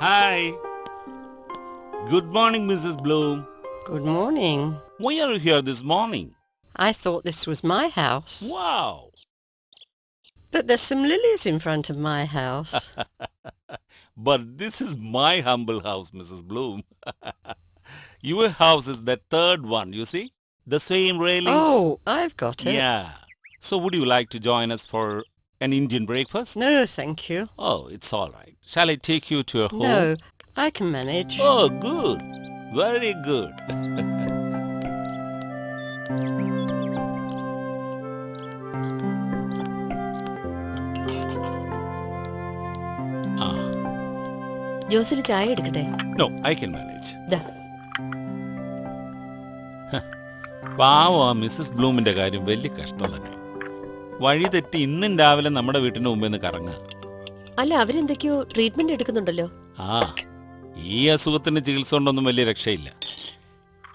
Hi. Good morning, Mrs. Bloom. Good morning. Why are you here this morning? I thought this was my house. Wow. But there's some lilies in front of my house. But this is my humble house, Mrs. Bloom. Your house is the third one, you see? The same railings. Oh, I've got it. Yeah. So would you like to join us for an Indian breakfast? No, thank you. Oh, it's all right. Shall I take you to your home? No, I can manage. Oh, good. Very good. ജോസിന് ചായ എടുക്കട്ടെ? No, I can manage. ദാ. പാവം ആ Mrs ബ്ലൂമിന്റെ കാര്യം വലിയ കഷ്ടം തന്നെ. വഴി തെറ്റി ഇന്നും രാവിലെ നമ്മുടെ വീട്ടിന് മുമ്പിൽ നിന്ന് കറങ്ങുക. അല്ല, അവരെന്തൊക്കെയോ ട്രീറ്റ്മെന്റ് എടുക്കുന്നുണ്ടല്ലോ. ആ, ഈ അസുഖത്തിന് ചികിത്സ കൊണ്ടൊന്നും വലിയ രക്ഷയില്ല.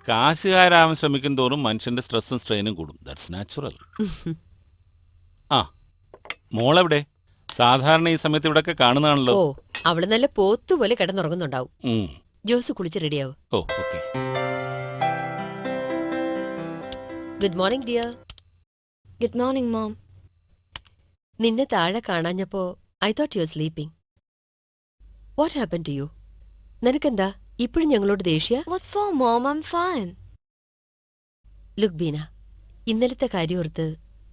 കാശുകാരാവാൻ ശ്രമിക്കും തോറും മനുഷ്യന്റെ സ്ട്രെസ്സും സ്ട്രെയിനും കൂടും. That's natural. ആ, മോളെവിടെ? സാധാരണ ഈ സമയത്ത് ഇവിടെയൊക്കെ കാണുന്നതാണല്ലോ. ഓ, അവള് നല്ല പോത്തുപോലെ കിടന്നുറങ്ങുന്നുണ്ടാവും. ജോസ് കുളിച്ച് റെഡിയാവും. ഓ, okay. Good morning dear. Good morning, Mom. നിന്നെ താഴെ കാണാഞ്ഞപ്പോ I thought you are sleeping. What happen to you? നിനക്കെന്താ ഇപ്പോഴും ഞങ്ങളോട് ദേഷ്യ? What for, Mom? I'm fine. Look Beena, ഇന്നലത്തെ കാര്യോർത്ത്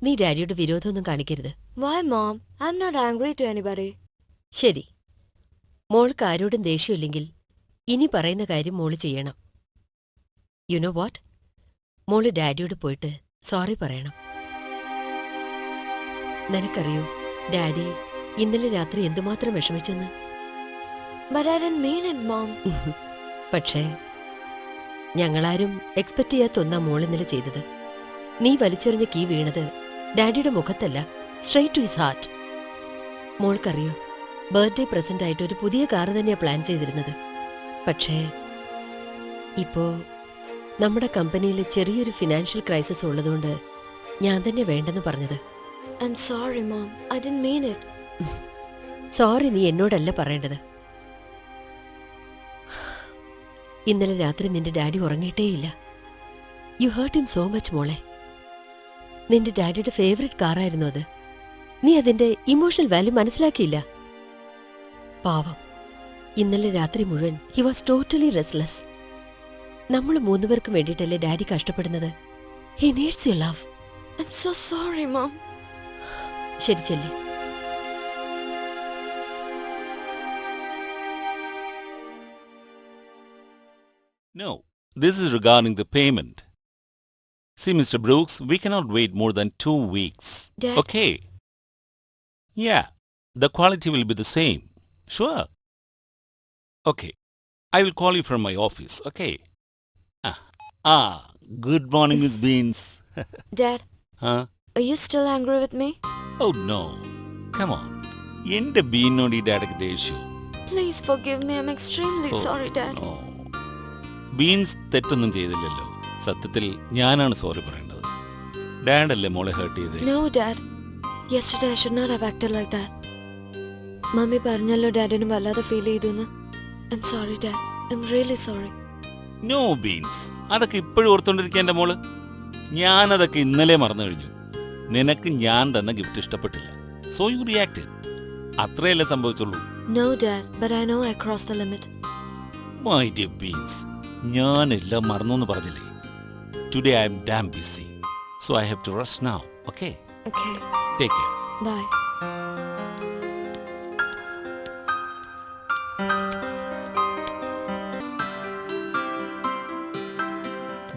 നീ ഡാഡിയോട് വിരോധമൊന്നും കാണിക്കരുത്. Why, Mom? I'm not angry to anybody. ശരി, മോൾക്ക് ആരോടും ദേഷ്യമില്ലെങ്കിൽ ഇനി പറയുന്ന കാര്യം മോള് ചെയ്യണം. You know what? മോള് ഡാഡിയോട് പോയിട്ട് സോറി പറയണം. നിനക്കറിയോ ഡാഡി ഇന്നലെ രാത്രി എന്തുമാത്രം വിഷമിച്ചെന്ന്? But I didn't mean it, Mom. പക്ഷേ ഞങ്ങളാരും എക്സ്പെക്ട് ചെയ്യാത്ത ഒന്നാ മോൾ ഇന്നലെ ചെയ്തത്. നീ വലിച്ചെറിഞ്ഞ കീ വീണത് ഡാഡിയുടെ മുഖത്തല്ല, സ്ട്രെയിറ്റ് ടു ഹിസ് ഹാർട്ട്. മോൾക്കറിയോ, ബർത്ത്ഡേ പ്രസന്റ് ആയിട്ട് ഒരു പുതിയ കാറ് തന്നെയാ പ്ലാൻ ചെയ്തിരുന്നത്. പക്ഷേ ഇപ്പോ നമ്മുടെ കമ്പനിയിൽ ചെറിയൊരു ഫിനാൻഷ്യൽ ക്രൈസിസ് ഉള്ളതുകൊണ്ട് ഞാൻ തന്നെ വേണ്ടെന്ന് പറഞ്ഞത്. I'm sorry, Mom. I didn't mean it. Sorry നീ എന്നോടല്ല പറയേണ്ടത്. ഇന്നലെ രാത്രി നിന്റെ ഡാഡി ഉറങ്ങിയിട്ടേയില്ല. You hurt him so much മോളെ. നിന്റെ ഡാഡിയുടെ ഫേവറേറ്റ് കാറായിരുന്നു അത്. നീ അതിന്റെ ഇമോഷണൽ വാല്യൂ മനസ്സിലാക്കിയില്ല. പാവം, ഇന്നലെ രാത്രി മുഴുവൻ ഹി വാസ് ടോട്ടലി റെസ്റ്റ്ലെസ്. നമ്മൾ മൂന്നുപേർക്കും വേണ്ടിയിട്ടല്ലേ ഡാഡി കഷ്ടപ്പെടുന്നത്. He needs your love. I'm so sorry, Mom. ശരി ചെല്ലി. No, this is regarding the payment. See, Mr. Brooks, we cannot wait more than 2 weeks. Dad? Okay. Yeah, the quality will be the same. Sure. Okay. I will call you from my office, okay? Good morning, Miss Beans. Dad, Huh? are you still angry with me? Oh, no. Come on. എന്റെ ബീനോട് ഈ ഡാഡക്ക് ദേഷ്യം. Please forgive me. I'm extremely sorry, Dad. No. Beans തെറ്റൊന്നും ചെയ്തില്ലല്ലോ. സത്യത്തിൽ ഞാനാണ് sorry പറയേണ്ടത്. ഡാഡല്ലേ മോളെ heart ചെയ്തേ. No, Dad. Yesterday I should not have acted like that. Mummy പറഞ്ഞല്ലോ ഡാഡിന് വല്ലാതെ ഫീൽ ചെയ്തു. I'm sorry, Dad. I'm really sorry. No beans, അതൊക്കെ ഇപ്പോഴും ഓർത്തോണ്ടിരിക്കുക എന്റെ മോള്. ഞാനതൊക്കെ ഇന്നലെ മറന്നു കഴിഞ്ഞു. നിനക്ക് ഞാൻ തന്ന ഗിഫ്റ്റ് ഇഷ്ടപ്പെട്ടില്ല. So you reacted. അത്രയല്ലേ സംഭവിച്ചുള്ളൂ. No, Dad, but I know I crossed the limit. My dear beans, ഞാനെല്ലാം മറന്നു എന്ന് പറഞ്ഞില്ലേ. Today I am damn busy. So I have to rest now. Okay? Okay. Take care. Bye.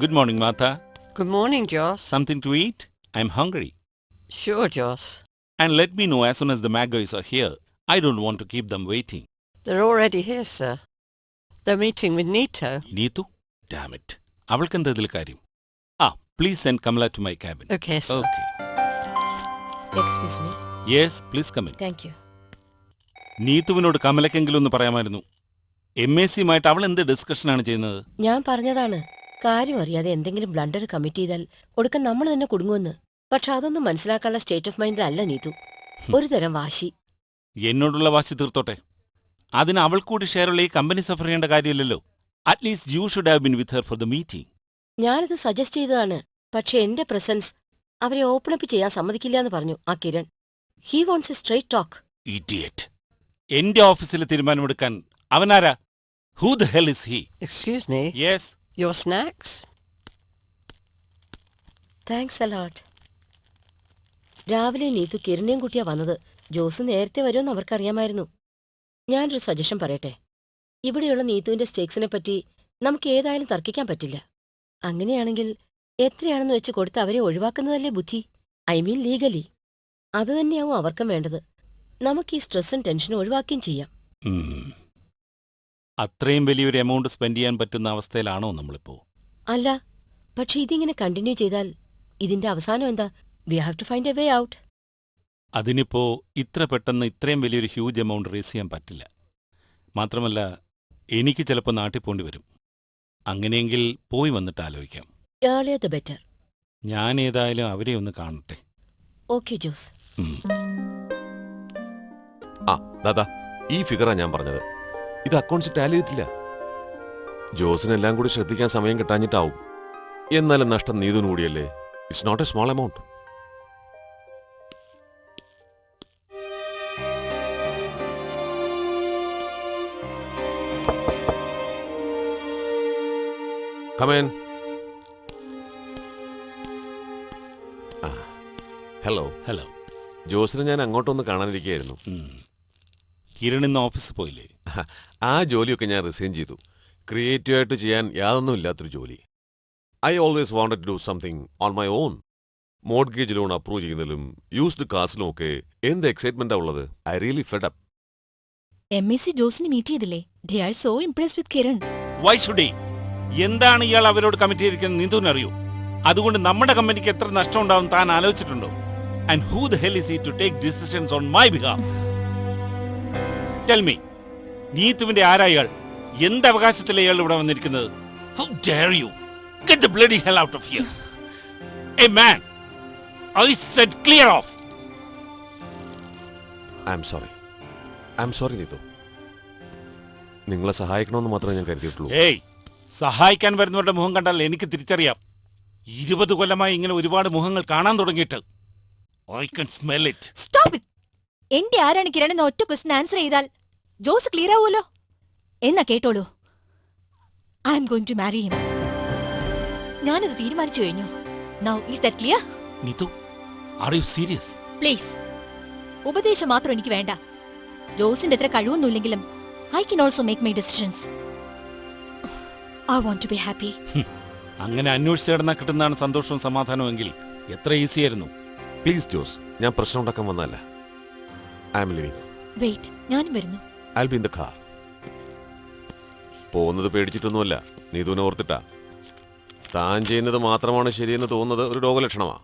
Good morning, Martha. Good morning, Joss. Something to eat? I'm hungry. Sure, Joss. And let me know as soon as the Maggoys are here. I don't want to keep them waiting. They're already here, sir. They're meeting with Nito. Neetu? Damn it. അവൾക്കെന്താ ഇതിൽ കാര്യം? Please send Kamala to my cabin. Okay, sir. Okay. Excuse me. Yes, please come in. Thank you. നീതുവിനോട് കമലക്കെങ്കിലും ഒന്ന് പറയാമായിരുന്നു. MACയുമായിട്ട് അവൾ എന്ത് ഡിസ്കഷനാണ് ചെയ്യുന്നത്? ഞാൻ പറഞ്ഞതാണ്, കാര്യം അറിയാതെ എന്തെങ്കിലും ബ്ലണ്ടർ കമ്മിറ്റ് ചെയ്താൽ ഒടുക്കം നമ്മൾ തന്നെ കുടുങ്ങുമെന്ന്. പക്ഷെ അതൊന്നും മനസ്സിലാക്കാനുള്ള സ്റ്റേറ്റ് ഓഫ് മൈൻഡിലല്ല നീതു. ഒരു തരം വാശി. എന്നോടുള്ള വാശി തീർത്തോട്ടെ. അതിന് അവൾ കൂടി ഷെയറുള്ള ഈ കമ്പനി സഫർ ചെയ്യേണ്ട കാര്യമില്ലല്ലോ. At least you should have been with Har for the meeting. ഞാനത് സജസ്റ്റ് ചെയ്തതാണ്. പക്ഷെ എന്റെ പ്രസൻസ് അവരെ ഓപ്പൺ അപ്പ് ചെയ്യാൻ സമ്മതിക്കില്ല എന്ന് പറഞ്ഞു ആ Kiran. He wants a straight talk. Idiot. എന്റെ ഓഫീസിൽ തീരുമാനമെടുക്കാൻ അവനാരാ? Who the hell is he? Excuse me. Yes. Your snacks? Thanks a lot. രാവിലെ നീതു കിരണിനെയും കൂട്ടിയാ വന്നത്. ജോസ് നേരത്തെ വരുമെന്ന് അവർക്കറിയാമായിരുന്നു. ഞാനൊരു സജഷൻ പറയട്ടെ. ഇവിടെയുള്ള നീതുവിന്റെ സ്റ്റേക്സിനെ പറ്റി നമുക്ക് ഏതായാലും തർക്കിക്കാൻ പറ്റില്ല. അങ്ങനെയാണെങ്കിൽ എത്രയാണെന്ന് വെച്ച് കൊടുത്ത് അവരെ ഒഴിവാക്കുന്നതല്ലേ ബുദ്ധി? I mean legally. അത് തന്നെയാവും അവർക്കും വേണ്ടത്. നമുക്ക് ഈ സ്ട്രെസ്സും ടെൻഷനും ഒഴിവാക്കുകയും ചെയ്യാം. അത്രയും വലിയൊരു എമൗണ്ട് സ്പെൻഡ് ചെയ്യാൻ പറ്റുന്ന അവസ്ഥയിലാണോ നമ്മളിപ്പോ? അല്ല, പക്ഷെ ഇതിങ്ങനെ കണ്ടിന്യൂ ചെയ്താൽ ഇതിന്റെ അവസാനം എന്താ? We have to find a way out. അതിനിപ്പോ ഇത്ര പെട്ടെന്ന് ഇത്രയും വലിയൊരു ഹ്യൂജ് എമൗണ്ട് റേസ് ചെയ്യാൻ പറ്റില്ല. മാത്രമല്ല, എനിക്ക് ചിലപ്പോൾ നാട്ടിൽ പോണ്ടി വരും. അങ്ങനെയെങ്കിൽ പോയി വന്നിട്ട് ആലോചിക്കാം. Earlier the better. ഞാൻ ഏതായാലും അവരെ ഒന്ന് കാണട്ടെ. ഓക്കെ ജോസ്. ആ ദാദാ, ഈ ഫിഗറാ ഞാൻ പറഞ്ഞത്. ഇത് അക്കൗണ്ട്സ് ടാലി ചെയ്തിട്ടില്ല. ജോസിനെല്ലാം കൂടി ശ്രദ്ധിക്കാൻ സമയം കിട്ടാഞ്ഞിട്ടാവും. എന്നാലും നഷ്ടം നീതുവിന് കൂടിയല്ലേ. It's not a small amount. Come on. Hello. Hello. ജോസിനെ ഞാൻ അങ്ങോട്ടൊന്ന് കാണാനിരിക്കുകയായിരുന്നു. കിരൺ ഇന്ന് ഓഫീസിൽ പോയില്ലേ? ആ ജോലിയൊക്കെ ഞാൻ റിസൈൻ ചെയ്തു. ക്രിയേറ്റീവായിട്ട് ചെയ്യാൻ യാതൊന്നും ഇല്ലാത്തൊരു ജോലി. I always wanted to do something on my own. Mortgage loan approve ചെയ്യുന്നതിലും യൂസ്ഡ് കാസിലും ഒക്കെ എന്ത് എക്സൈറ്റ്മെന്റാ ഉള്ളത്. I really fed up. MEC ജോസിനെ മീറ്റ് ചെയ്തില്ലേ? They are so impressed with Kiran. Why should he? എന്താണ് ഇയാൾ അവരോട് കമ്മിറ്റ് ചെയ്തിരിക്കുന്നത് നീതുവിന് അറിയൂ? അതുകൊണ്ട് നമ്മുടെ കമ്പനിക്ക് എത്ര നഷ്ടം ഉണ്ടാവും താൻ ആലോചിച്ചിട്ടുണ്ടോ? And who the hell is he to take decisions on my behalf? Tell me, നീതുവിന്റെ ആരാ ഇയാൾ? എന്ത് അവകാശത്തിലെ ഇയാൾ ഇവിടെ വന്നിരിക്കുന്നത്? How dare you? Get the bloody hell out of here. A man, I said clear off. I'm sorry. I'm sorry Neethu. നിങ്ങളെ സഹായിക്കണമെന്ന് മാത്രമേ ഞാൻ കരുതിയിട്ടുള്ളൂ. ഏയ്, സഹായിക്കാൻ വരുന്നവരുടെ മുഖം കണ്ടാൽ എനിക്ക് തിരിച്ചറിയാം. 20 കൊല്ലമായി ഇങ്ങനെ ഒരുപാട് മുഖങ്ങൾ കാണാൻ തുടങ്ങിയിട്ട്. I can smell it. Stop it. എന്റെ ആരാണ് കിരൺ എന്ന ഒറ്റ ക്വസ്റ്റ്യൻ ആൻസർ ചെയ്താൽ ജോസ് ക്ലിയർ ആവുമല്ലോ. എന്നാ കേട്ടോളൂ. I'm going to marry him. ഞാനത് തീരുമാനിച്ചു കഴിഞ്ഞു. Now is that clear? Neethu, are you serious? Please, ഉപദേശം മാത്രം എനിക്ക് വേണ്ട. ജോസിന്റെ എത്ര കഴിവൊന്നുമില്ലെങ്കിലും I can also make my decisions. I want to be happy. അങ്ങനെ അന്വേഷിച്ച് കിടന്നാൽ കിട്ടുന്നതാണ് സന്തോഷവും സമാധാനവും എങ്കിൽ എത്ര ഈസി ആയിരുന്നു. പ്ലീസ് ജോസ്, ഞാൻ പ്രശ്നം ഉണ്ടാക്കാൻ വന്നല്ല. I'm leaving. വെയിറ്റ്, ഞാനും വരുന്നു. I will be in the car. പോകുന്നത് പേടിച്ചിട്ടൊന്നുമല്ല, നീതുവിനെ ഓർത്തിട്ടാ. താൻ ചെയ്യുന്നത് മാത്രമാണ് ശരിയെന്ന് തോന്നുന്നത് ഒരു രോഗലക്ഷണമാ.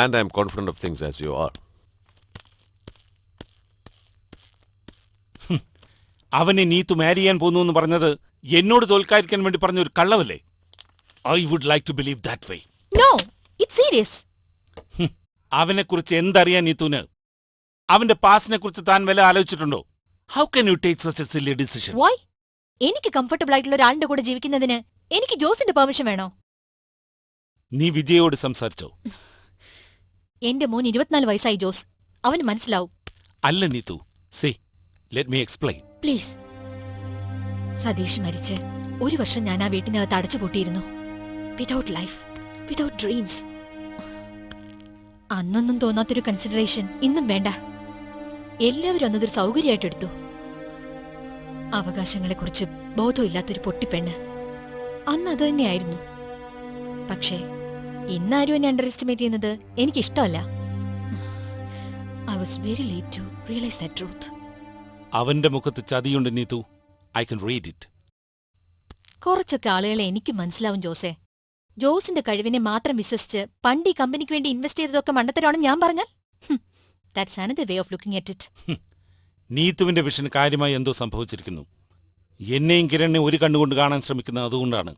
And I'm confident of things as you are. അവനെ നീതു മാരി ചെയ്യാൻ പോകുന്നു എന്ന് പറഞ്ഞത് എന്നോട് തോൽക്കാതിരിക്കാൻ വേണ്ടി പറഞ്ഞ ഒരു കള്ളവല്ലേ? I would like to believe that way. No, it's serious. അവനെക്കുറിച്ച് എന്തറിയാൻ നീതുവിന്? അവന്റെ പാസ്റ്റിനെ കുറിച്ച് താൻ വല്ല ആലോചിച്ചിട്ടുണ്ടോ? How can you take such a silly decision? Why? എനിക്ക് കംഫർട്ടബിൾ ആയിട്ടുള്ള ഒരാളിന്റെ കൂടെ ജീവിക്കുന്നതിന് എനിക്ക് ജോസിന്റെ പെർമിഷൻ വേണോ? നീ വിജയോട് സംസാരിച്ചോ? എന്റെ മോൻ 24 വയസ്സായി ജോസ്. അവന് മനസ്സിലാവും. അല്ല Neethu, say let me explain. Please. Satheesh മരിച്ച് 1 വർഷം ഞാൻ ആ വീട്ടിനകത്ത് അടച്ചുപൂട്ടിയിരുന്നു. Without life, without dreams. അന്നൊന്നും തോന്നാത്തൊരു കൺസിഡറേഷൻ ഇന്നും വേണ്ട. എല്ലാവരും അന്നതൊരു സൗകര്യമായിട്ടെടുത്തു. അവകാശങ്ങളെക്കുറിച്ച് ബോധമില്ലാത്തൊരു പൊട്ടിപ്പെണ്ണ്. അന്ന് അത് തന്നെയായിരുന്നു. പക്ഷേ ഇന്നാരും എന്നെ അണ്ടർ എസ്റ്റിമേറ്റ് ചെയ്യുന്നത് എനിക്കിഷ്ടമല്ല. I was very late to realise that truth. അവന്റെ മുഖത്ത് ചതിയുണ്ട് Neethu. I can read it. കുറച്ചൊക്കെ ആളുകളെ എനിക്ക് മനസ്സിലാവും ജോസേ. ജോസിന്റെ കഴിവിനെ മാത്രം വിശ്വസിച്ച് പണ്ട് ഈ കമ്പനിക്ക് വേണ്ടി ഇൻവെസ്റ്റ് ചെയ്തതൊക്കെ മണ്ടത്തരമാണെന്ന് ഞാൻ പറഞ്ഞാൽ that's another way of looking at it. നീതുവിന്റെ വിഷന് കാര്യമായി എന്തോ സംഭവിച്ചിരിക്കുന്നു. എന്നെയും കിരണിനെ ഒരു കണ്ണുകൊണ്ട് കാണാൻ ശ്രമിക്കുന്നത് അതുകൊണ്ടാണ്.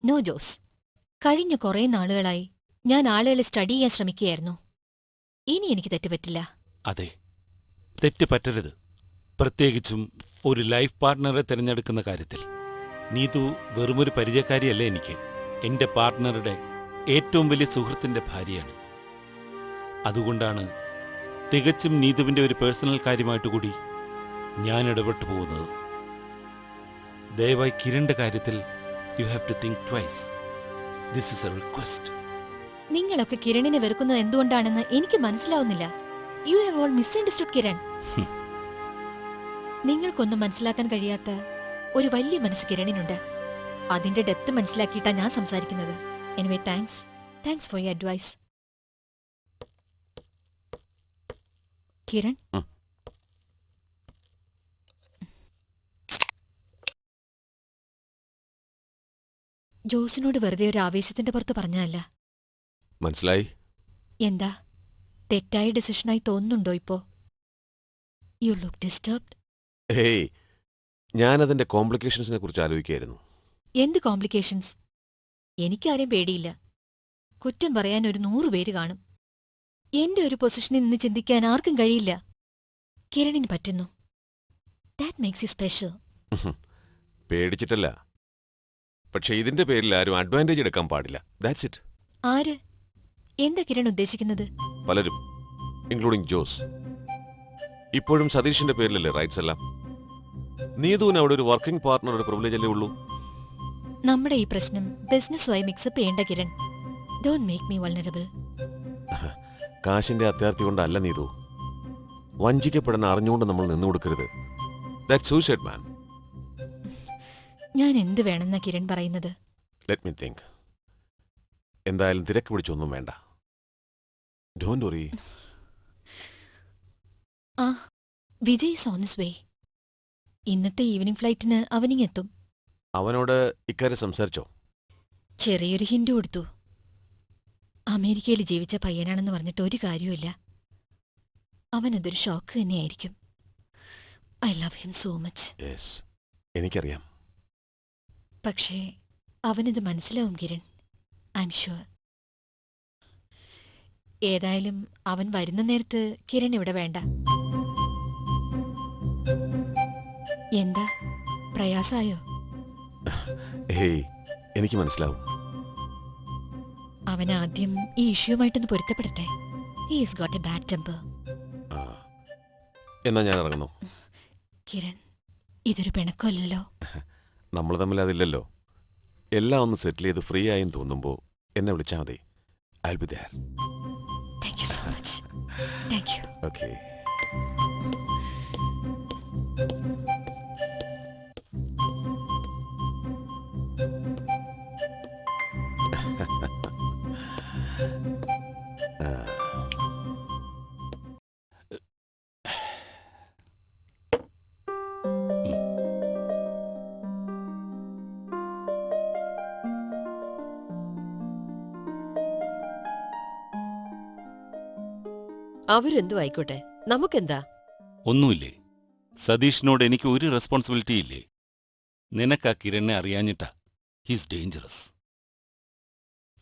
നോ ജോസ്, കഴിഞ്ഞ കുറേ നാളുകളായി ഞാൻ ആളുകളെ സ്റ്റഡി ചെയ്യാൻ ശ്രമിക്കുകയായിരുന്നു. ഇനി എനിക്ക് തെറ്റുപറ്റില്ല. അതെ, തെറ്റ് പറ്റരുത്. പ്രത്യേകിച്ചും ഒരു ലൈഫ് പാർട്ട്ണറെ തിരഞ്ഞെടുക്കുന്ന കാര്യത്തിൽ. നീതു വെറുമൊരു പരിചയക്കാരിയല്ല എനിക്ക്. എൻ്റെ പാർട്ട്ണറുടെ ഏറ്റവും വലിയ സുഹൃത്തിൻ്റെ ഭാര്യയാണ്. അതുകൊണ്ടാണ് തികച്ചും നീതുവിൻ്റെ ഒരു പേഴ്സണൽ കാര്യമായിട്ട് കൂടി ഞാൻ ഇടപെട്ടു പോകുന്നത്. ദയവായി കിരണിന്റെ കാര്യത്തിൽ you have to think twice. This is a request. നിങ്ങളൊക്കെ കിരണിനെ വെറുക്കുന്നത് എന്തുകൊണ്ടാണെന്ന് എനിക്ക് മനസ്സിലാവുന്നില്ല. You have all misunderstood Kiran. നിങ്ങൾക്കൊന്നും മനസ്സിലാക്കാൻ കഴിയാത്ത ഒരു വലിയ മനസ്സ് കിരണിനുണ്ട്. അതിന്റെ ഡെപ്ത് മനസ്സിലാക്കിയിട്ടാ ഞാൻ സംസാരിക്കുന്നത്. Anyway thanks for your advice. Kiran, ജോസിനോട് വെറുതെ ഒരു ആവേശത്തിന്റെ പുറത്ത് പറഞ്ഞതല്ല. മനസ്സിലായി? എന്താ തെറ്റായ ഡിസിഷനായി തോന്നുന്നുണ്ടോ ഇപ്പോ? You look disturbed. ഹേയ്, ഞാനതിന്റെ കോംപ്ലിക്കേഷൻസിനെ കുറിച്ച് ആലോചിക്കുകയായിരുന്നു. എന്ത് കോംപ്ലിക്കേഷൻസ്? എനിക്കാരെയും പേടിയില്ല. കുറ്റം പറയാൻ ഒരു 100 പേര് കാണും. എന്റെ ഒരു പൊസിഷനിൽ നിന്ന് ചിന്തിക്കാൻ ആർക്കും കഴിയില്ല. കിരണിന് പറ്റുന്നു. That makes you special. പേടിച്ചിട്ടല്ല, പക്ഷെ ഇതിന്റെ പേരിൽ ആരും അഡ്വാൻറ്റേജ് എടുക്കാൻ പാടില്ല. That's it. ആര്? എന്താ കിരൺ ഉദ്ദേശിക്കുന്നത്? പലരും, ഇൻക്ലൂഡിംഗ് ജോസ്. ഇപ്പോഴും സതീഷിന്റെ പേരിലല്ലേ റൈറ്റ്സ് എല്ലാം? നീതുവിന് അവിടെ ഒരു വർക്കിംഗ് പാർട്ട്ണറുടെ പ്രിവിലേജ് അല്ലേ ഉള്ളൂ? നമ്മുടെ ഈ പ്രശ്നം ബിസിനസ്സുമായി മിക്സപ്പ് ചെയ്യേണ്ട Kiran. Don't make me vulnerable. കാശിന്റെ അത്യാർത്ഥി കൊണ്ടല്ല നീതു. വഞ്ചിക്കപ്പെടാൻ അറിഞ്ഞുകൊണ്ട് നമ്മൾ നിന്നു കൊടുക്കരുത്. That's suicide man. ഞാൻ എന്ത് വേണമെന്നാ കിരൺ പറയുന്നത്? Let me think. എന്തായാലും തിരക്ക് പിടിച്ചൊന്നും വേണ്ട. Don't worry. ആ, Vijay is on his way. ഇന്നത്തെ ഈവനിംഗ് ഫ്ലൈറ്റിന് അവനിങ്ങെത്തും. അവനോട് ഇക്കാര്യം സംസാരിച്ചോ? ചെറിയൊരു ഹിന്റ് കൊടുത്തു. അമേരിക്കയിൽ ജീവിച്ച പയ്യനാണെന്ന് പറഞ്ഞിട്ട് ഒരു കാര്യവുമില്ല. അവനതൊരു ഷോക്ക് തന്നെയായിരിക്കും. I love him so much. Yes, എനിക്കറിയാം. പക്ഷേ അവനിത് മനസ്സിലാവും കിരൺ. I am sure. ഏതായാലും അവൻ വരുന്ന നേരത്ത് കിരൺ ഇവിടെ വേണ്ട. എന്താ പ്രയാസായോ? ഹേയ്, എനിക്ക് മനസ്സിലാവും. അവൻ ആദ്യം ഈ ഇഷ്യൂമായിട്ടൊന്ന് പൊരുത്തപ്പെടട്ടെ. He is got a bad temper. എന്നാ ഞാൻ ഇറങ്ങുന്നു. കിരൺ, ഇതൊരു പിണക്കമല്ലല്ലോ. നമ്മൾ തമ്മിൽ അതില്ലല്ലോ. എല്ലാം ഒന്ന് സെറ്റിൽ ചെയ്ത് ഫ്രീ ആയി തോന്നുമ്പോൾ എന്നെ വിളിച്ചാൽ മതി. I will be there. Thank you so much. Thank you. Okay. അവരെന്തു ആയിക്കോട്ടെ, നമുക്കെന്താ? ഒന്നുമില്ലേ? സതീഷിനോട് എനിക്ക് ഒരു റെസ്പോൺസിബിലിറ്റി ഇല്ലേ? നിനക്ക് ആ കിരണിനെ അറിയാഞ്ഞിട്ടാ. He's dangerous.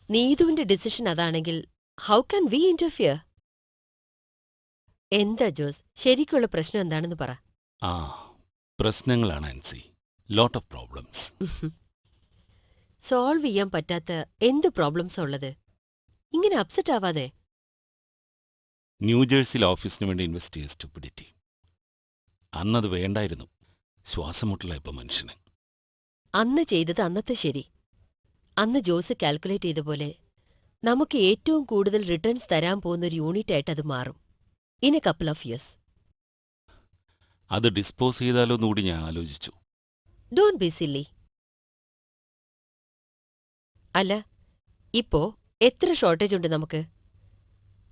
നീതുവിന്റെ ഡിസിഷൻ അതാണെങ്കിൽ ഹൗ കാൻ വി ഇന്റർഫിയർ? എന്താ ജോസ്, ശരിക്കുള്ള പ്രശ്നം എന്താണെന്ന് പറ. ആ, പ്രശ്നങ്ങളാണ് Ancy. Lot of problems. Solve ചെയ്യാൻ പറ്റാത്ത എന്ത് പ്രോബ്ലംസാ ഉള്ളത്? ഇങ്ങനെ അപ്സെറ്റ് ആവാതെ. ന്യൂജേഴ്സിയിൽ ഓഫീസിന് വേണ്ടി ഇൻവെസ്റ്റ് ചെയ്ത സ്റ്റുപ്പിഡിറ്റി. അന്നത് വേണ്ടായിരുന്നു. ശ്വാസം മുട്ടല ഇപ്പൊ മനുഷ്യന്. അന്ന് ചെയ്തത് അന്നത്തെ ശരി. അന്ന് ജോസ് കാൽക്കുലേറ്റ് ചെയ്ത പോലെ നമുക്ക് ഏറ്റവും കൂടുതൽ റിട്ടേൺസ് തരാൻ പോകുന്ന ഒരു യൂണിറ്റായിട്ട് അത് മാറും in A couple of years. അത് ഡിസ്പോസ് ചെയ്താലോന്നുകൂടി ഞാൻ ആലോചിച്ചു. Don't be silly. അല്ല, ഇപ്പോ എത്ര ഷോർട്ടേജ് ഉണ്ട് നമുക്ക്?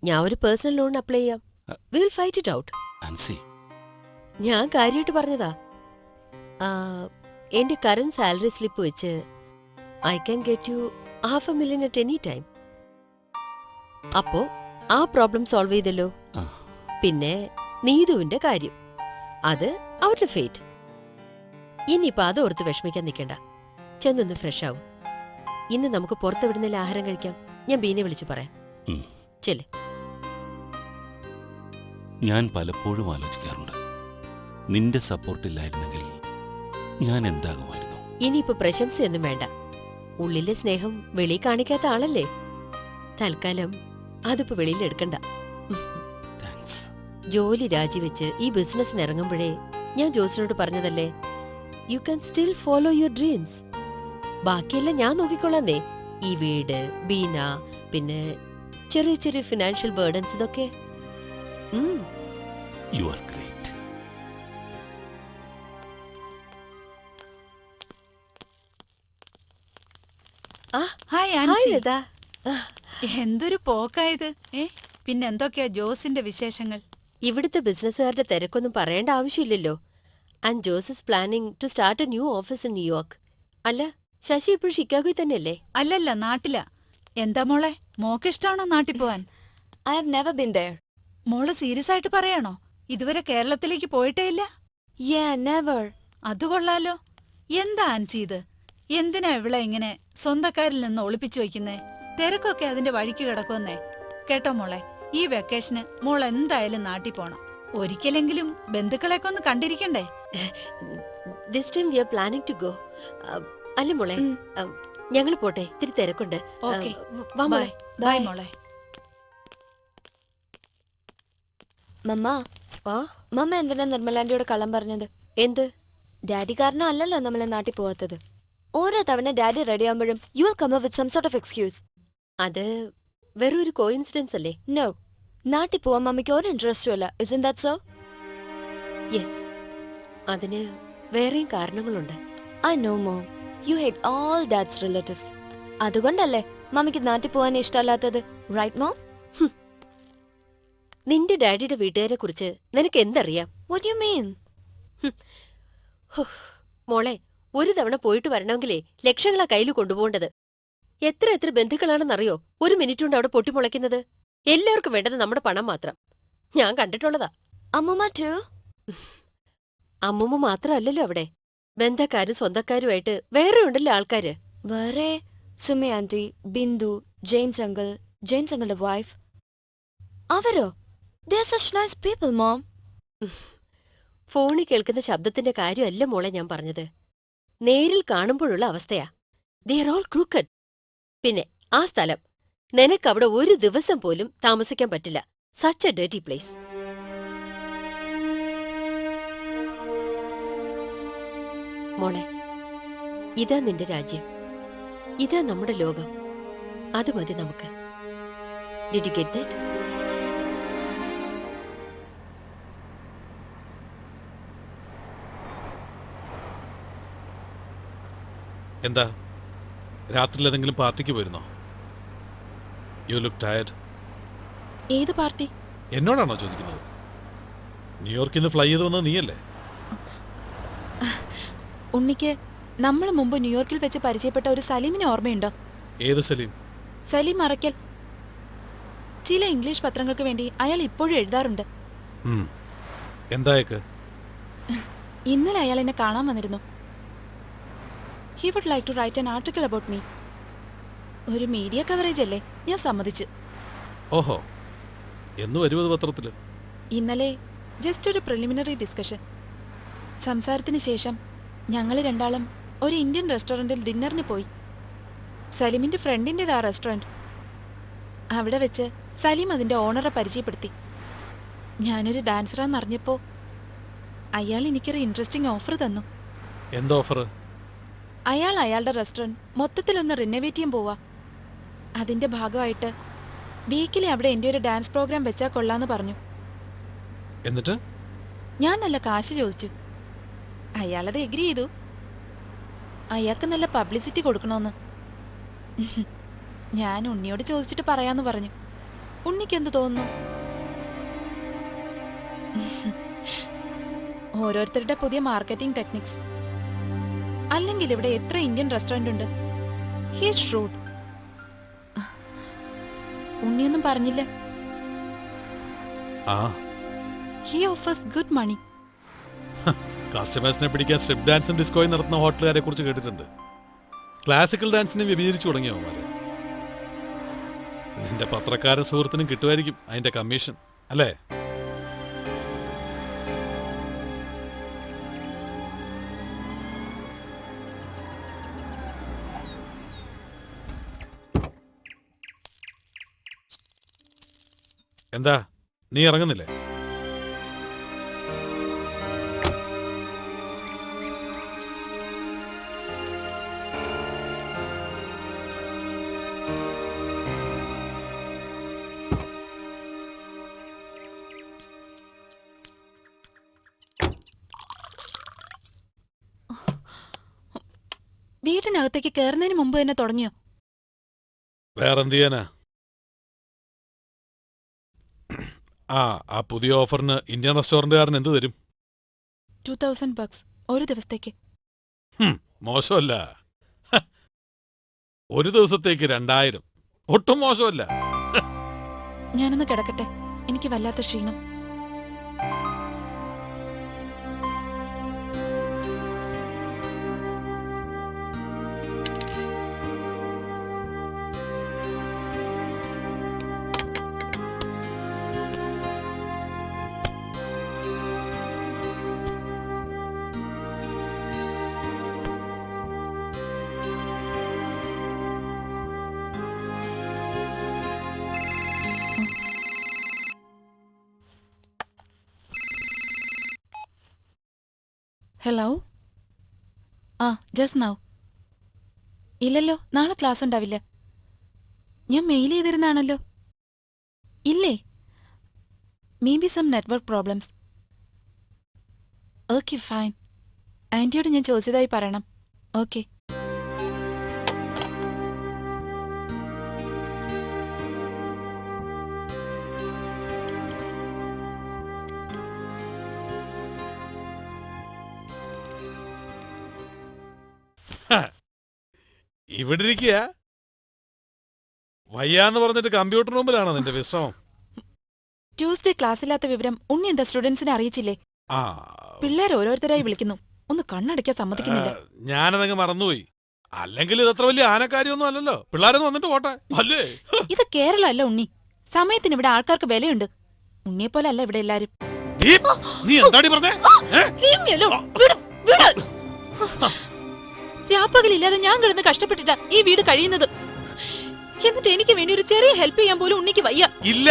ഞാൻ ഒരു പേഴ്സണൽ ലോൺ അപ്ലൈ ചെയ്യാം. We will fight it out. Ancy, ഞാൻ കാര്യമായിട്ട് പറഞ്ഞതാ. എന്റെ കറന്റ് സാലറി സ്ലിപ്പ് വെച്ച് I can get you $500,000 at any time. അപ്പോ ആ പ്രോബ്ലം സോൾവ് ചെയ്തല്ലോ. ആ. പിന്നെ നീതുവിന്റെ കാര്യം, അത് അവരുടെ ഫേറ്റ്. ഇനിയിപ്പോ അതോർത്ത് വിഷമിക്കാൻ നിൽക്കണ്ട. ചെന്നൊന്ന് ഫ്രഷ് ആവും. ഇന്ന് നമുക്ക് പുറത്തെവിടുന്നതിൽ ആഹാരം കഴിക്കാം. ഞാൻ ബീനെ വിളിച്ചു പറയാം. ഉം. ചെല്ലേ. ഞാൻ പലപ്പോഴും ആലോചിക്കാറുണ്ട്, നിന്റെ സപ്പോർട്ടില്ലായിരുന്നെങ്കിൽ ഞാൻ എന്താകുമായിരുന്നു? ഇനിയിപ്പോ പ്രശംസയൊന്നും വേണ്ട. ഉള്ളിലെ സ്നേഹം വെളി കാണിക്കാത്ത ആളല്ലേ. തൽക്കാലം അതിപ്പോ വെളിയിൽ എടുക്കണ്ട. താങ്ക്സ്. ജോലി രാജിവെച്ച് ഈ ബിസിനസ്സിന് ഇറങ്ങുമ്പോഴേ ഞാൻ ജോസിനോട് പറഞ്ഞതല്ലേ, you can still follow your dreams. ബാക്കിയെല്ലാം ഞാൻ നോക്കിക്കൊള്ളാന്നേ. ഈ വീട്, ബീന, പിന്നെ ചെറിയ ചെറിയ ഫിനാൻഷ്യൽ ബേർഡൻസ്, ഇതൊക്കെ. You are great. Hi hi Ancy. Latha. എന്തൊരു പോക്കായത്. പിന്നെ എന്തൊക്കെയാ ജോസിന്റെ വിശേഷങ്ങൾ? ഇവിടുത്തെ ബിസിനസ്സുകാരുടെ തിരക്കൊന്നും പറയേണ്ട ആവശ്യമില്ലല്ലോ. And Jose is planning to start a new office in New York. അല്ല, ശശി ഇപ്പോൾ ഷിക്കാഗോയിൽ തന്നെയല്ലേ? അല്ലല്ല, നാട്ടിലാ. എന്താ മോളെ, മോക്ക് ഇഷ്ടാണോ നാട്ടിൽ പോവാൻ? I have never been there. മോള് സീരിയസ് ആയിട്ട് പറയാണോ? ഇതുവരെ കേരളത്തിലേക്ക് പോയിട്ടേ ഇല്ല? Yeah, never. അത് കൊള്ളാലോ. എന്താ ആൻസി ഇത്? എന്തിനാ ഇവളെ ഇങ്ങനെ സ്വന്തക്കാരിൽ നിന്ന് ഒളിപ്പിച്ചു വയ്ക്കുന്നേ? തിരക്കൊക്കെ അതിന്റെ വഴിക്ക് കിടക്കുമെന്നേ. കേട്ടോ മോളെ, ഈ വെക്കേഷന് മോൾ എന്തായാലും നാട്ടിൽ പോണം. ഒരിക്കലെങ്കിലും ബന്ധുക്കളെയൊക്കെ ഒന്ന് കണ്ടിരിക്കണ്ടേ? This time we are planning to go. അല്ല മോളെ, ഞങ്ങൾ പോട്ടെ, ഇത്തിരി തിരക്കുണ്ട്. ഓക്കേ. വാ മോളെ. ബൈ മോളെ. മമ്മ, മമ്മ എന്തിനാ നിർമ്മലാന്റിയോട് കള്ളം പറഞ്ഞത്? എന്ത്? ഡാഡി കാരണം അല്ലല്ലോ നമ്മളെ നാട്ടിൽ പോവാത്തത്. ഓരോ തവണ ഡാഡി റെഡി ആകുമ്പോഴും you will come up with some sort of excuse. അത് വെറും ഒരു കോയിൻസിഡൻസ് അല്ലേ? നോ, നാട്ടിൽ പോവാൻ മമ്മിക്ക് ഒരു ഇൻട്രസ്റ്റും ഇല്ല. Isn't that so? യെസ്, അതിന് വേറെയും കാരണങ്ങളുണ്ട്. I know, Mom. You hate all Dad's relatives. അതുകൊണ്ടല്ലേ മമ്മിക്ക് നാട്ടിൽ പോവാൻ ഇഷ്ടമല്ലാത്തത്, റൈറ്റ് മോം? നിന്റെ ഡാഡിയുടെ വീട്ടുകാരെ കുറിച്ച് നിനക്ക് എന്തറിയാം? What do you mean? മോളെ, ഒരു തവണ പോയിട്ട് വരണമെങ്കിലേ ലക്ഷങ്ങളാ കയ്യിൽ കൊണ്ടുപോകേണ്ടത്. എത്ര എത്ര ബന്ധുക്കളാണെന്നറിയോ ഒരു മിനിറ്റ് കൊണ്ട് അവിടെ പൊട്ടിമുളയ്ക്കുന്നത്? എല്ലാവർക്കും വേണ്ടത് നമ്മുടെ പണം മാത്രം. ഞാൻ കണ്ടിട്ടുള്ളതാ. അമ്മൂമ്മ too? അമ്മൂമ്മ മാത്രമല്ലല്ലോ അവിടെ, ബന്ധക്കാരും സ്വന്തക്കാരുമായിട്ട് വേറെ ഉണ്ടല്ലോ ആൾക്കാര്. വേറെ സുമി ആന്റി, ബിന്ദു, ജെയിംസ് അങ്കിളുടെ വൈഫ്. അവരോ? They are such nice people, Mom. ഫോണിൽ കേൾക്കുന്ന ശബ്ദത്തിന്റെ കാര്യമല്ല മോളെ ഞാൻ പറഞ്ഞത്, നേരിൽ കാണുമ്പോഴുള്ള അവസ്ഥയാ. They are all crooked. പിന്നെ ആ സ്ഥലം, നിനക്കവിടെ ഒരു ദിവസം പോലും താമസിക്കാൻ പറ്റില്ല. Such a dirty place. മോളെ, ഇതാ നിന്റെ രാജ്യം, ഇതാ നമ്മുടെ ലോകം. അത് മതി നമുക്ക്. Did you get that? എന്താ, രാത്രിയിൽ ഏതെങ്കിലും പാർട്ടിക്ക് പോയിരുന്നോ? You look tired. ഏത് പാർട്ടി? എന്നോടാണോ ചോദിക്കുന്നത്? ന്യൂയോർക്കിൽ നിന്ന് ഫ്ലൈ ചെയ്ത് വന്നത് നീയല്ലേ? ഉണ്ണിക്ക് നമ്മൾ മുമ്പ് ന്യൂയോർക്കിൽ വെച്ച് പരിചയപ്പെട്ട ഒരു സലീമിനെ ഓർമ്മയുണ്ടോ? ഏത് സലീം? സലീം മറയ്ക്കൽ. ചില ഇംഗ്ലീഷ് പത്രങ്ങൾക്ക് വേണ്ടി അയാൾ ഇപ്പോഴും എഴുതാറുണ്ട്. എന്തായേക്ക്? ഇന്നലെ അയാൾ എന്നെ കാണാൻ വന്നിരുന്നു. He would like to write an article about me. ഒരു മീഡിയ കവറേജ് അല്ലേ, ഞാൻ സമ്മതിച്ചു. ഓഹോ, എന്ന് വരുന്നത് പത്രത്തില്? ഇന്നലെ ജസ്റ്റ് ഒരു പ്രിലിമിനറി ഡിസ്കഷൻ. സംസാരത്തിന് ശേഷം ഞങ്ങൾ രണ്ടാളും ഒരു ഇന്ത്യൻ റെസ്റ്റോറൻറ്റിൽ ഡിന്നറിന് പോയി. സലീമിന്റെ ഫ്രണ്ടിൻ്റെതാ റെസ്റ്റോറൻറ്റ്. അവിടെ വെച്ച് സലീം അതിൻ്റെ ഓണറെ പരിചയപ്പെടുത്തി. ഞാനൊരു ഡാൻസറാന്ന് അറിഞ്ഞപ്പോൾ അയാൾ എനിക്കൊരു ഇൻട്രസ്റ്റിംഗ് ഓഫർ തന്നു. എന്താ ഓഫർ? അയാൾ അയാളുടെ റെസ്റ്റോറൻറ്റ് മൊത്തത്തിലൊന്ന് റിനോവേറ്റ് ചെയ്യാൻ പോവാ. അതിൻ്റെ ഭാഗമായിട്ട് വീക്കിലി അവിടെ എൻ്റെ ഒരു ഡാൻസ് പ്രോഗ്രാം വെച്ചാൽ കൊള്ളാന്ന് പറഞ്ഞു. എന്നിട്ട് ഞാൻ നല്ല കാശ് ചോദിച്ചു. അയാളത് എഗ്രി ചെയ്തു. അയാൾക്ക് നല്ല പബ്ലിസിറ്റി കൊടുക്കണമെന്ന്. ഞാൻ ഉണ്ണിയോട് ചോദിച്ചിട്ട് പറയാന്ന് പറഞ്ഞു. ഉണ്ണിക്ക് എന്ത് തോന്നുന്നു? ഓരോരുത്തരുടെ പുതിയ മാർക്കറ്റിംഗ് ടെക്നിക്സ്. അല്ലെങ്കിൽ ഇവിടെ എത്ര ഇന്ത്യൻ റെസ്റ്റോറന്റ് ഉണ്ട്. He's shrewd. ഉണ്ണിയൊന്നും പറഞ്ഞില്ല. ആ, ഹി ഓഫേഴ്സ് ഗുഡ് മണി. കസ്റ്റമേഴ്സിനെ പിടിക്കാൻ സ്ട്രിപ്പ് ഡാൻസും ഡിസ്കോയും നടത്തുന്ന ഹോട്ടലുകാരെ കുറിച്ച് കേട്ടിട്ടുണ്ട്. ക്ലാസിക്കൽ ഡാൻസിനെ വ്യഭിചരിച്ചു തുടങ്ങിയോ അവന്മാര്? നിന്റെ പത്രക്കാരൻ സുഹൃത്തിനും കിട്ടുമായിരിക്കും അതിന്റെ കമ്മീഷൻ, അല്ലേ? എന്താ നീ ഇറങ്ങുന്നില്ലേ? വീട്ടിനകത്തേക്ക് കയറുന്നതിന് മുമ്പ് തന്നെ തുടങ്ങിയോ? വേറെന്ത് ചെയ്യാനാ? ആ പുതിയ ഓഫറിന് ഇന്ത്യൻ റെസ്റ്റോറന്റുകാരൻ എന്ത് തരും? 2000 bucks ഒരു ദിവസത്തേക്ക്. മോശമല്ല. ഒരു ദിവസത്തേക്ക് 2000 ഒട്ടും മോശമല്ല. ഞാനൊന്ന് കിടക്കട്ടെ, എനിക്ക് വല്ലാത്ത ക്ഷീണം. ഹലോ. Just now. ഇല്ലല്ലോ, നാളെ ക്ലാസ് ഉണ്ടാവില്ല. ഞാൻ മെയിൽ ചെയ്തിരുന്നാണല്ലോ. ഇല്ലേ? Maybe some network problems. Okay fine. ആൻറ്റിയോട് ഞാൻ ചോദിച്ചതായി പറയണം. ഓക്കെ. ഇവിടെ ഇരിക്കുക. വയ്യാന്ന് പറഞ്ഞിട്ട് കമ്പ്യൂട്ടർ മുമ്പിലാണോ നിന്റെ വിശ്രമം? ട്യൂസ്ഡേ ക്ലാസ്സില്ലാത്ത വിവരം ഉണ്ണി എന്താ സ്റ്റുഡൻസിനെ അറിയിച്ചില്ലേ? പിള്ളേർ ഓരോരുത്തരായി വിളിക്കുന്നു. ഒന്ന് കണ്ണടയ്ക്കാൻ സമ്മതിക്കുന്നില്ല. ഞാനതങ്ങ് മറന്നുപോയി. അല്ലെങ്കിൽ ഇതത്ര വലിയ ആനക്കാരിയൊന്നും അല്ലല്ലോ. പിള്ളേരൊന്നും വന്നിട്ട് പോട്ടെ അല്ലേ? ഇത് കേരളം അല്ല ഉണ്ണി. സമയത്തിന് ഇവിടെ ആൾക്കാർക്ക് വിലയുണ്ട്. ഉണ്ണിയെ പോലെ അല്ല ഇവിടെ എല്ലാരും. നീ എന്താടി പറഞ്ഞേ? രാപ്പകലില്ലാതെ ഞാൻ കിടന്ന് കഷ്ടപ്പെട്ടിട്ടാ ഈ വീട് കഴിയുന്നത്. എന്നിട്ട് എനിക്ക് വേണ്ടി ഒരു ചെറിയ ഹെൽപ്പ് ചെയ്യാൻ പോലും ഉണ്ണിക്ക് വയ്യ. ഇല്ല,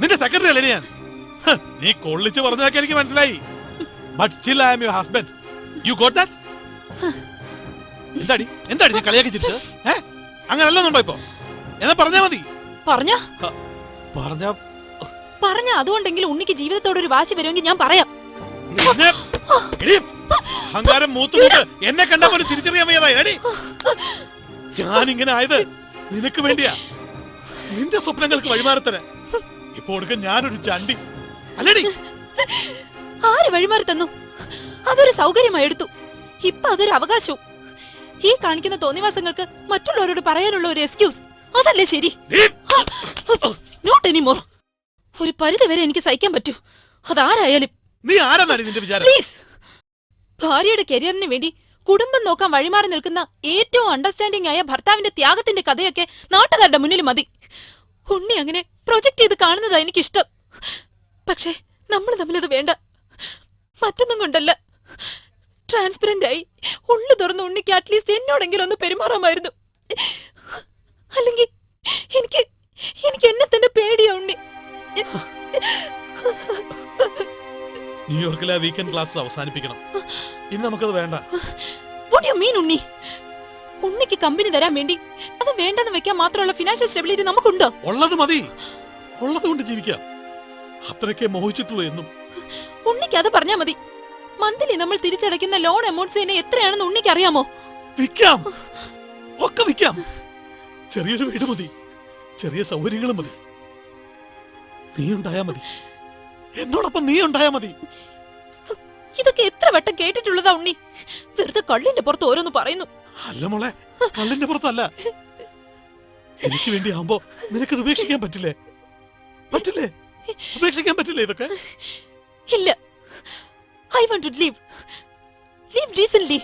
നിന്റെ സെക്രട്ടറി അല്ലേ ഞാൻ. നീ കൊള്ളിച്ച് പറഞ്ഞതൊക്കെ എനിക്ക് മനസ്സിലായി. But still I am your husband. You got that? എന്താടി ഞാൻ കളിയാക്കി ചിരിച്ചത്? അങ്ങനെ അല്ലെന്നുണ്ടോ ഇപ്പൊ? എന്നാ പറഞ്ഞാ മതി. പറഞ്ഞ അതുകൊണ്ടെങ്കിലും ഉണ്ണിക്ക് ജീവിതത്തോടൊരു വാശി വരുമെങ്കിൽ ഞാൻ പറയാം. അഹങ്കാരം മൂത്തുമൂത്ത് എന്നെ കണ്ടാ പോലും തിരിച്ചറിയാൻ വയ്യാതായി. ഞാനിങ്ങനെ ആയത് നിനക്ക് വേണ്ടിയാ, നിന്റെ സ്വപ്നങ്ങൾക്ക് വഴിമാറത്തരാ. ഇപ്പൊ കൊടുക്ക ഞാനൊരു ചണ്ടി അല്ലടി. ആര് വഴിമാറി തന്നു? അതൊരു സൗകര്യമായി എടുത്തു. ഇപ്പൊ അതൊരു അവകാശവും. ഈ കാണിക്കുന്ന തോന്നിവാസങ്ങൾക്ക് മറ്റുള്ളവരോട് പറയാനുള്ള ഒരു എക്സ്ക്യൂസ്. അതല്ലേ ശരി? Not anymore. ഒരു പരിധി വരെ എനിക്ക് സഹിക്കാൻ പറ്റൂ. അതാരായാലും. നീ ആരാന്നാണ് നിന്റെ വിചാരം? പ്ലീസ്. ഭാര്യയുടെ കരിയറിന് വേണ്ടി കുടുംബം നോക്കാൻ വഴിമാറി നിൽക്കുന്ന ഏറ്റവും അണ്ടർസ്റ്റാൻഡിംഗ് ആയ ഭർത്താവിന്റെ ത്യാഗത്തിന്റെ കഥയൊക്കെ നാട്ടുകാരുടെ മുന്നിൽ മതി. ഉണ്ണി അങ്ങനെ പ്രൊജക്ട് ചെയ്ത് കാണുന്നതാ എനിക്കിഷ്ടം. പക്ഷേ നമ്മൾ തമ്മിലത് വേണ്ട. മറ്റൊന്നും കൊണ്ടല്ല. ട്രാൻസ്പെറന്റ് ആയി ഉള്ളു തുറന്ന് ഉണ്ണിക്ക് അറ്റ്ലീസ്റ്റ് എന്നോടെങ്കിലും ഒന്ന് പെരുമാറാമായിരുന്നു. അല്ലെങ്കിൽ എനിക്ക് എന്നെ തന്നെ പേടിയാ ഉണ്ണി. ന്യൂയോർക്കിലെ വീക്കെൻഡ് ക്ലാസ് അവസാനിപ്പിക്കണം. ഇന്ന് നമുക്കത് വേണ്ട. What do you mean, ഉണ്ണി? ഉണ്ണിക്ക് കമ്പനി തരാൻ വേണ്ടി അത് വേണ്ടെന്ന് വെക്കാൻ മാത്രമുള്ള ഫിനാൻഷ്യൽ സ്റ്റെബിലിറ്റി നമുക്കുണ്ടോ? ഉള്ളത് മതി. ഉള്ളത് കൊണ്ട് ജീവിക്കാം. അത്രയ്ക്കേ മോഹിച്ചിട്ടുള്ളൂ എന്നും. ഉണ്ണിക്ക് അത് പറഞ്ഞാ മതി. മന്ത്ലി നമ്മൾ തിരിച്ചടയ്ക്കുന്ന ലോൺ എമൗണ്ട്സ് എത്രയാണെന്ന് ഉണ്ണിക്ക് അറിയാമോ? വിൽക്കാം, ഒക്കെ വിൽക്കാം. ചെറിയൊരു വീട് മതി, ചെറിയ സൗകര്യങ്ങളും മതി. നീ ഉണ്ടായാ മതി, എന്നോടൊപ്പം നീ ഉണ്ടായാ മതി. ഇതൊക്കെ എത്ര വട്ടം കേട്ടിട്ടുള്ളതാ ഉണ്ണി. വെറുതെ കള്ളിന്റെ പുറത്ത് ഓരോന്ന് പറയുന്നു. അല്ല മോളെ, കള്ളിന്റെ പുറത്തല്ല. എനിക്ക് വേണ്ടി ആവുമ്പോ നിനക്കത് ഉപേക്ഷിക്കാൻ പറ്റില്ലേ? ഉപേക്ഷിക്കാൻ പറ്റില്ലേ ഇതൊക്കെ? ഇല്ല. I want to live decently.